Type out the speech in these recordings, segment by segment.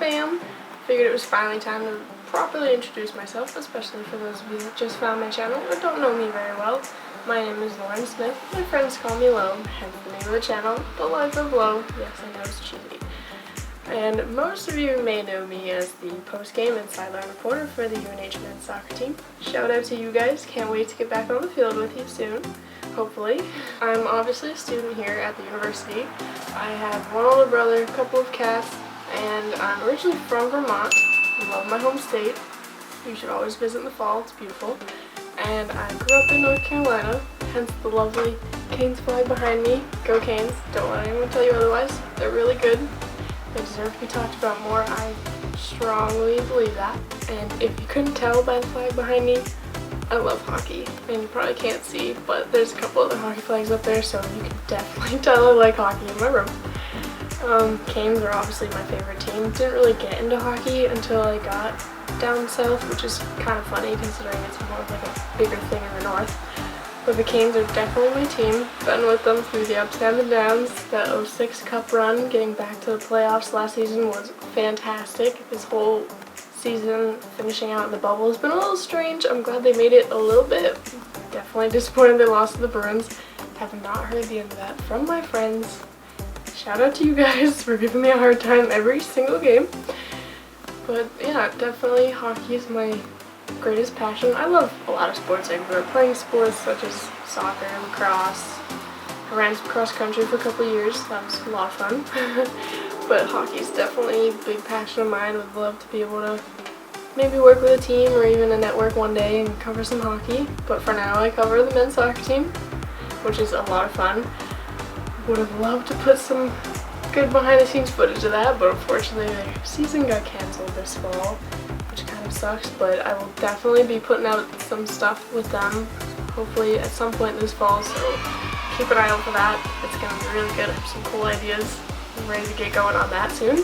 fam. Figured it was finally time to properly introduce myself, especially for those of you that just found my channel or don't know me very well. My name is Lauren Smith. My friends call me Lo, hence the name of the channel, The Life of Lo. Yes, I know it's cheesy. And most of you may know me as the post-game and sideline reporter for the UNH men's soccer team. Shout out to you guys. Can't wait to get back on the field with you soon, hopefully. I'm obviously a student here at the university. I have one older brother, a couple of cats, and I'm originally from Vermont. I love my home state. You should always visit in the fall, it's beautiful. And I grew up in North Carolina, hence the lovely Canes flag behind me. Go Canes, don't let anyone tell you otherwise. They're really good. They deserve to be talked about more. I strongly believe that. And if you couldn't tell by the flag behind me, I love hockey. And you probably can't see, but there's a couple other hockey flags up there, so you can definitely tell I like hockey in my room. Canes are obviously my favorite team. Didn't really get into hockey until I got down south, which is kind of funny considering it's more of like a bigger thing in the north. But the Canes are definitely my team. Been with them through the ups and the downs. That 06 Cup run, getting back to the playoffs last season was fantastic. This whole season, finishing out in the bubble, has been a little strange. I'm glad they made it a little bit. Definitely disappointed they lost to the Bruins. Have not heard the end of that from my friends. Shout out to you guys for giving me a hard time every single game. But yeah, definitely hockey is my greatest passion. I love a lot of sports. I grew up playing sports such as soccer, lacrosse. I ran cross country for a couple of years. That was a lot of fun. But hockey is definitely a big passion of mine. Would love to be able to maybe work with a team or even a network one day and cover some hockey. But for now, I cover the men's soccer team, which is a lot of fun. Would have loved to put some good behind the scenes footage of that, but unfortunately their season got cancelled this fall, which kind of sucks. But I will definitely be putting out some stuff with them, hopefully at some point this fall, so keep an eye out for that. It's going to be really good. I have some cool ideas. I'm ready to get going on that soon.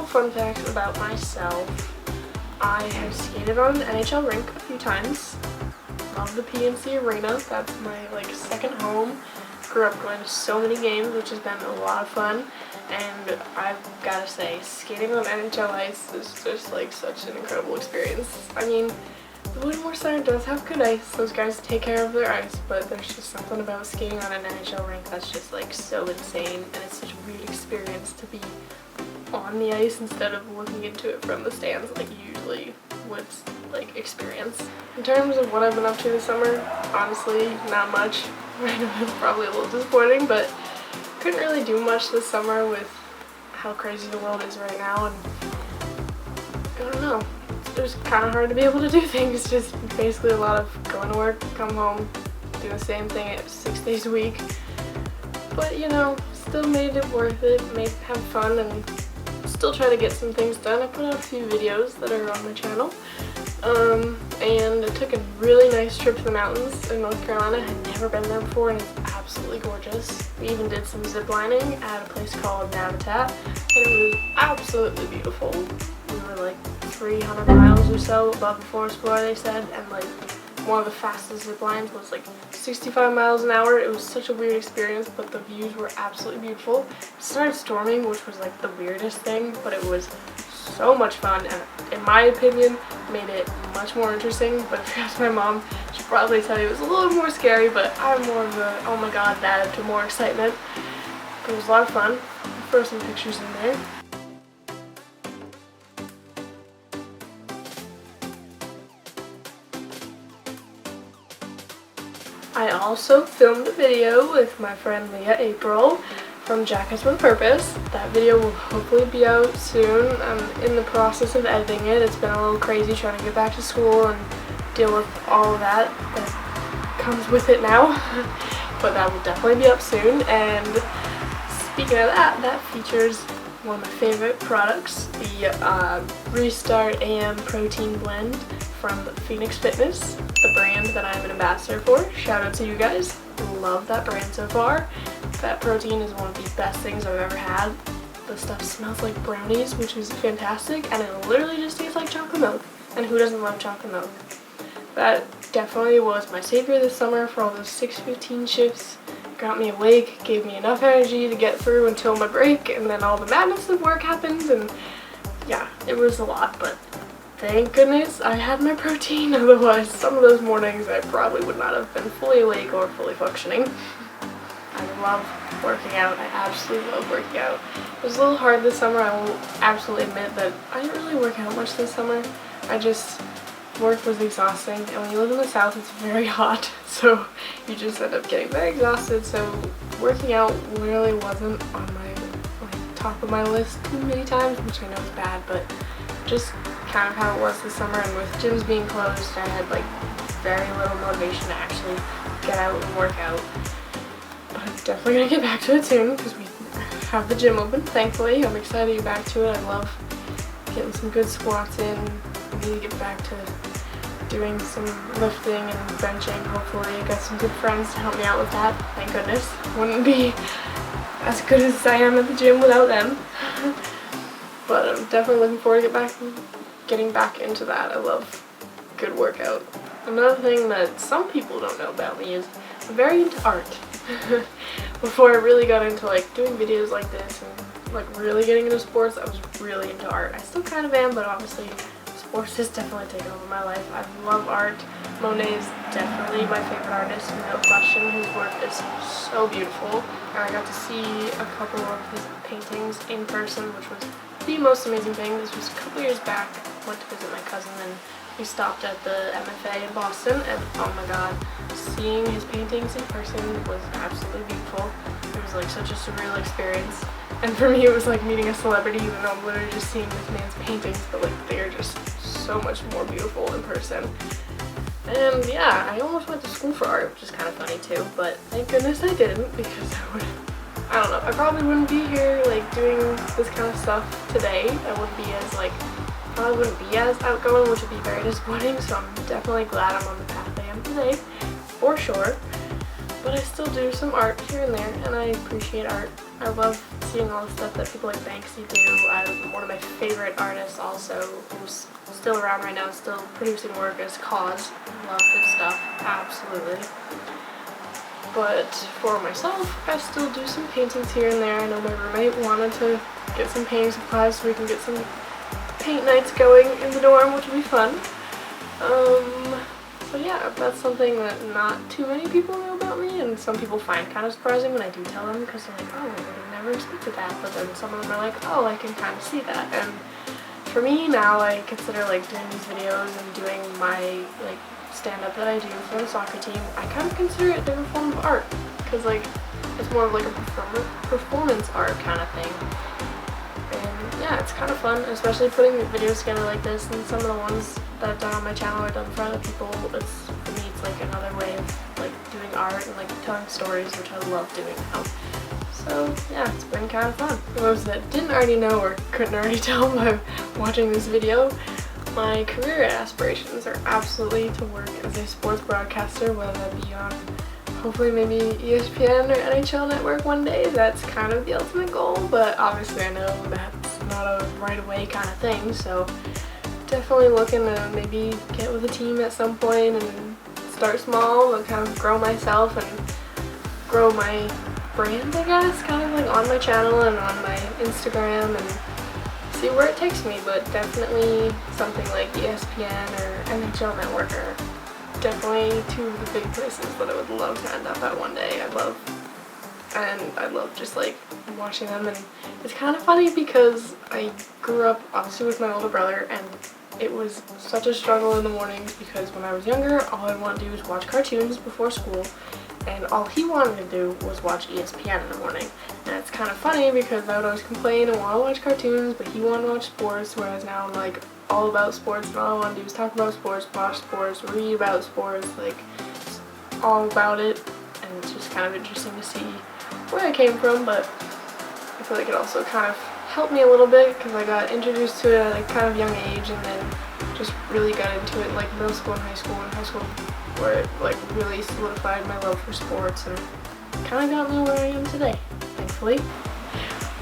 Fun facts about myself. I have skated on an NHL rink a few times. Love the PNC Arena. That's my second home. Grew up going to so many games, which has been a lot of fun, and I've got to say, skating on NHL ice is just such an incredible experience. I mean, the Whitmore Center does have good ice, those guys take care of their ice, but there's just something about skating on an NHL rink that's just so insane, and it's such a weird experience to be on the ice instead of looking into it from the stands like you usually would experience. In terms of what I've been up to this summer, honestly, not much. I know it's probably a little disappointing, but couldn't really do much this summer with how crazy the world is right now, and I don't know, it's just kind of hard to be able to do things. Just basically a lot of going to work, come home, do the same thing 6 days a week, but you know, still made it worth it, have fun, and still try to get some things done. I put out a few videos that are on my channel. And I took a really nice trip to the mountains in North Carolina. I had never been there before, and it's absolutely gorgeous. We even did some zip lining at a place called Navitat, and it was absolutely beautiful. We were 300 miles or so above the forest floor, they said, and one of the fastest zip lines was 65 miles an hour. It was such a weird experience, but the views were absolutely beautiful. It started storming, which was the weirdest thing, but it was so much fun, and in my opinion made it much more interesting. But if you ask my mom, she'd probably tell you it was a little more scary, but I'm more of a oh my god that added to more excitement. But it was a lot of fun. I'll throw some pictures in there. I also filmed a video with my friend Leah April from Jackets with a Purpose. That video will hopefully be out soon. I'm in the process of editing it. It's been a little crazy trying to get back to school and deal with all of that comes with it now. But that will definitely be up soon. And speaking of that, that features one of my favorite products, the Restart AM Protein Blend from FNX Fitness, the brand that I'm an ambassador for. Shout out to you guys. Love that brand so far. That protein is one of the best things I've ever had. The stuff smells like brownies, which is fantastic, and it literally just tastes like chocolate milk. And who doesn't love chocolate milk? That definitely was my savior this summer for all those 6:15 shifts. Got me awake, gave me enough energy to get through until my break, and then all the madness of work happens, and yeah, it was a lot, but thank goodness I had my protein. Otherwise, some of those mornings I probably would not have been fully awake or fully functioning. I love working out. I absolutely love working out. It was a little hard this summer. I will absolutely admit that I didn't really work out much this summer. Work was exhausting, and when you live in the south it's very hot, so you just end up getting very exhausted, so working out really wasn't on my top of my list too many times, which I know is bad, but just kind of how it was this summer. And with gyms being closed, I had like very little motivation to actually get out and work out. But I'm definitely gonna get back to it soon because we have the gym open, thankfully. I'm excited to get back to it. I love getting some good squats in. I need to get back to doing some lifting and benching. Hopefully I got some good friends to help me out with that. Thank goodness. Wouldn't be as good as I am at the gym without them. But I'm definitely looking forward to getting back into that. I love good workout. Another thing that some people don't know about me is I'm very into art. Before I really got into like doing videos like this and like really getting into sports, I was really into art. I still kind of am, but obviously sports has definitely taken over my life. I love art. Monet is definitely my favorite artist, no question. His work is so beautiful. And I got to see a couple of his paintings in person, which was the most amazing thing. This was a couple years back. I went to visit my cousin and we stopped at the MFA in Boston, and oh my god, seeing his paintings in person was absolutely beautiful. It was like such a surreal experience. And for me it was like meeting a celebrity, even though I'm literally just seeing this man's paintings, but like they are just so much more beautiful in person. And yeah, I almost went to school for art, which is kind of funny too, but thank goodness I didn't, because I don't know, I probably wouldn't be here like doing this kind of stuff today. I wouldn't be as probably wouldn't be as outgoing, which would be very disappointing, so I'm definitely glad I'm on the path I am today, for sure. But I still do some art here and there, and I appreciate art. I love seeing all the stuff that people like Banksy do. One of my favorite artists also, who's still around right now, still producing work, is KAWS. Love his stuff, absolutely. But for myself, I still do some paintings here and there. I know my roommate wanted to get some painting supplies so we can get some paint nights going in the dorm, which will be fun. So yeah, that's something that not too many people know about me, and some people find kind of surprising when I do tell them, because they're like, oh, I would have never expected that, but then some of them are like, oh, I can kind of see that. And for me now, I consider like doing these videos and doing my like stand-up that I do for the soccer team, I kind of consider it a different form of art, because like it's more of like a performance art kind of thing. And yeah, it's kind of fun, especially putting videos together like this, and some of the ones that I've done on my channel are done for other people. For me, it's like another way of like doing art and like telling stories, which I love doing now. So yeah, it's been kind of fun. For those that didn't already know or couldn't already tell by watching this video, my career aspirations are absolutely to work as a sports broadcaster, whether that be on hopefully maybe ESPN or NHL Network one day. That's kind of the ultimate goal, but obviously I know that's not a right away kind of thing, so definitely looking to maybe get with a team at some point and start small and kind of grow myself and grow my brand, I guess, kind of like on my channel and on my Instagram, and see where it takes me. But definitely something like ESPN or NHL Network are definitely two of the big places that I would love to end up at one day. I love just like watching them, and it's kind of funny because I grew up obviously with my older brother, and it was such a struggle in the mornings because when I was younger, all I wanted to do was watch cartoons before school, and all he wanted to do was watch ESPN in the morning. And it's kind of funny because I would always complain and want to watch cartoons, but he wanted to watch sports, whereas now I'm like all about sports, and all I want to do is talk about sports, watch sports, read about sports, like all about it. And it's just kind of interesting to see where I came from, but I feel like it also kind of helped me a little bit because I got introduced to it at a kind of young age, and then just really got into it in like middle school and high school, where it like really solidified my love for sports and kind of got me where I am today, thankfully.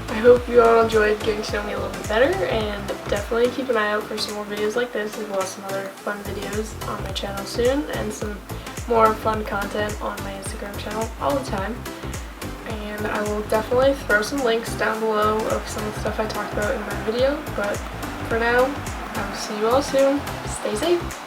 I hope you all enjoyed getting to know me a little bit better, and definitely keep an eye out for some more videos like this, as well as some other fun videos on my channel soon, and some more fun content on my Instagram channel all the time. And I will definitely throw some links down below of some of the stuff I talked about in my video, but for now. I will see you all soon. Stay safe.